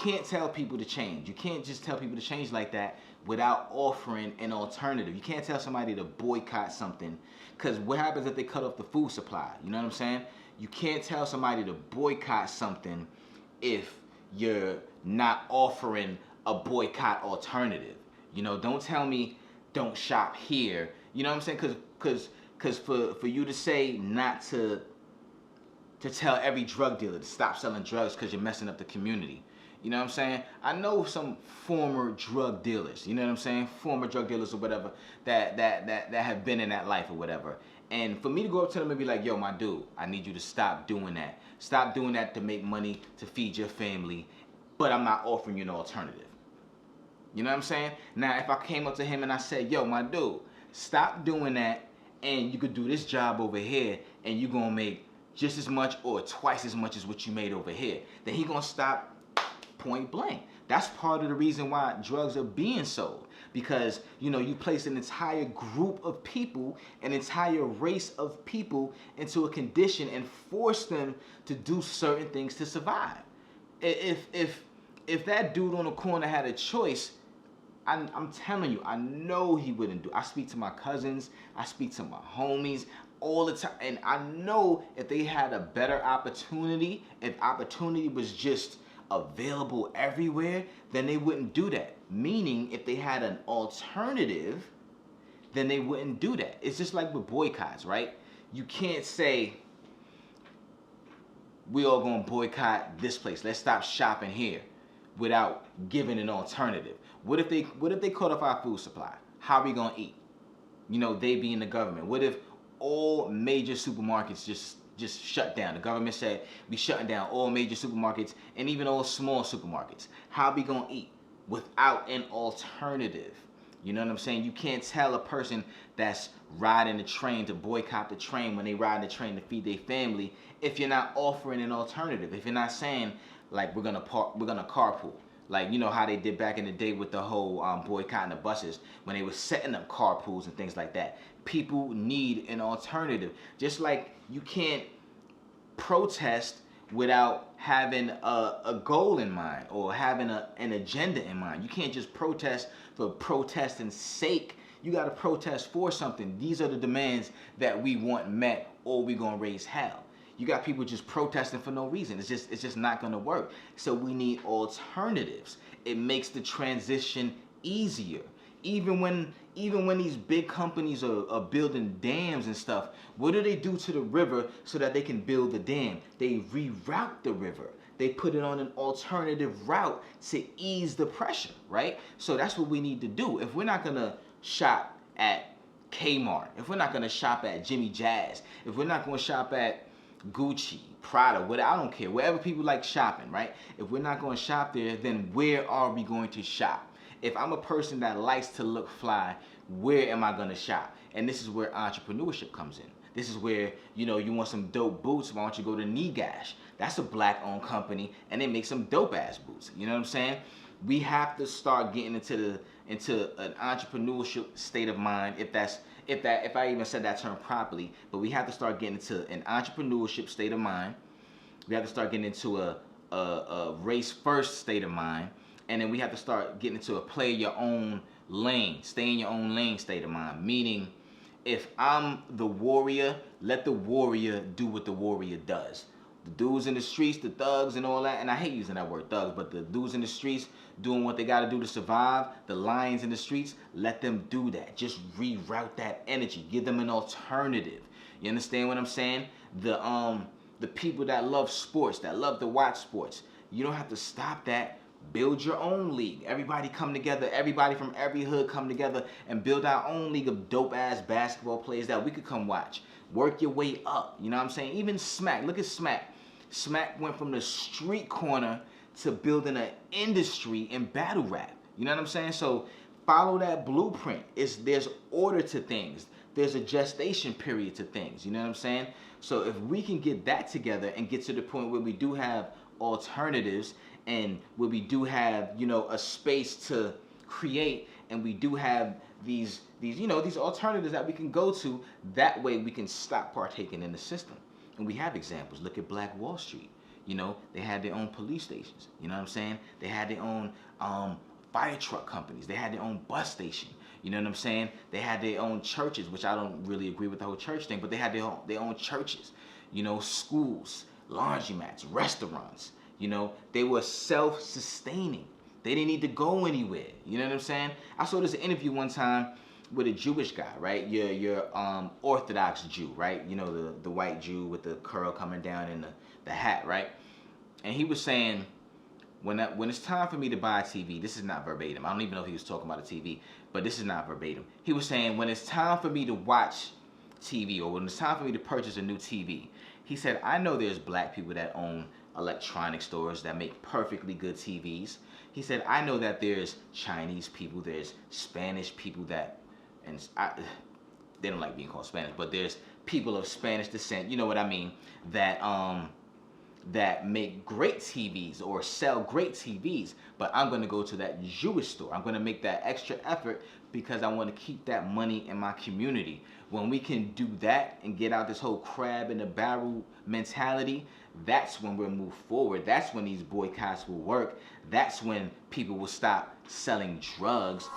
can't tell people to change. You can't just tell people to change like that without offering an alternative. You can't tell somebody to boycott something, because what happens if they cut off the food supply? You know what I'm saying? You can't tell somebody to boycott something if you're not offering a boycott alternative. You know, don't tell me don't shop here. You know what I'm saying? Because for you to say not to tell every drug dealer to stop selling drugs because you're messing up the community. You know what I'm saying? I know some former drug dealers, you know what I'm saying? Former drug dealers or whatever that have been in that life or whatever. And for me to go up to them and be like, yo, my dude, I need you to stop doing that. Stop doing that to make money to feed your family, but I'm not offering you an alternative. You know what I'm saying? Now, if I came up to him and I said, yo, my dude, stop doing that, and you could do this job over here, and you're going to make just as much or twice as much as what you made over here, then he going to stop point blank. That's part of the reason why drugs are being sold. Because, you know, you place an entire group of people, an entire race of people into a condition and force them to do certain things to survive. If that dude on the corner had a choice, I'm telling you, I know he wouldn't do. I speak to my cousins, I speak to my homies all the time, and I know if they had a better opportunity, if opportunity was just available everywhere, then they wouldn't do that. Meaning, if they had an alternative, then they wouldn't do that. It's just like with boycotts, right? You can't say, we all gonna boycott this place, let's stop shopping here, without giving an alternative. What if they cut off our food supply? How are we gonna eat? You know, they being the government. What if all major supermarkets just shut down? The government said we shutting down all major supermarkets and even all small supermarkets. How are we gonna eat without an alternative? You know what I'm saying? You can't tell a person that's riding the train to boycott the train when they ride the train to feed their family if you're not offering an alternative. If you're not saying, like, we're gonna carpool. Like, you know how they did back in the day with the whole boycotting the buses, when they were setting up carpools and things like that. People need an alternative. Just like you can't protest without having a goal in mind or having an agenda in mind. You can't just protest for protesting's sake. You got to protest for something. These are the demands that we want met, or we're going to raise hell. You got people just protesting for no reason. It's just not going to work. So we need alternatives. It makes the transition easier. Even when these big companies are building dams and stuff, what do they do to the river so that they can build the dam? They reroute the river. They put it on an alternative route to ease the pressure, right? So that's what we need to do. If we're not going to shop at Kmart, if we're not going to shop at Jimmy Jazz, if we're not going to shop at Gucci, Prada, whatever, I don't care, wherever people like shopping, right? If we're not going to shop there, then where are we going to shop? If I'm a person that likes to look fly, where am I going to shop? And this is where entrepreneurship comes in. This is where, you know, you want some dope boots, why don't you go to Negash? That's a black-owned company, and they make some dope-ass boots. You know what I'm saying? We have to start getting into an entrepreneurship state of mind, if I even said that term properly. But we have to start getting into an entrepreneurship state of mind. We have to start getting into a race-first state of mind. And then we have to start getting into a play your own lane, stay in your own lane state of mind. Meaning, if I'm the warrior, let the warrior do what the warrior does. The dudes in the streets, the thugs and all that, and I hate using that word thugs, but the dudes in the streets doing what they gotta do to survive, the lions in the streets, let them do that. Just reroute that energy. Give them an alternative. You understand what I'm saying? The people that love sports, that love to watch sports, you don't have to stop that. Build your own league. Everybody come together. Everybody from every hood come together and build our own league of dope-ass basketball players that we could come watch. Work your way up. You know what I'm saying? Even Smack. Look at Smack. Smack went from the street corner to building an industry in battle rap. You know what I'm saying? So follow that blueprint. There's order to things. There's a gestation period to things. You know what I'm saying? So if we can get that together and get to the point where we do have alternatives, and where we do have, you know, a space to create, and we do have these alternatives that we can go to, that way we can stop partaking in the system. And we have examples. Look at Black Wall Street. You know, they had their own police stations. You know what I'm saying? They had their own fire truck companies. They had their own bus station. You know what I'm saying? They had their own churches, which I don't really agree with the whole church thing, but they had their own churches. You know, schools, laundromats, restaurants. You know, they were self-sustaining. They didn't need to go anywhere. You know what I'm saying? I saw this interview one time with a Jewish guy, right? Your Orthodox Jew, right? You know, the white Jew with the curl coming down in the hat, right? And he was saying, when it's time for me to buy a TV, this is not verbatim. I don't even know if he was talking about a TV, but this is not verbatim. He was saying, when it's time for me to watch TV, or when it's time for me to purchase a new TV, he said, I know there's black people that own electronic stores that make perfectly good TVs. He said, I know that there's Chinese people, there's Spanish people that, they don't like being called Spanish, but there's people of Spanish descent, you know what I mean, that make great TVs or sell great TVs, but I'm going to go to that Jewish store. I'm going to make that extra effort because I want to keep that money in my community. When we can do that and get out this whole crab in the barrel mentality, that's when we'll move forward. That's when these boycotts will work. That's when people will stop selling drugs.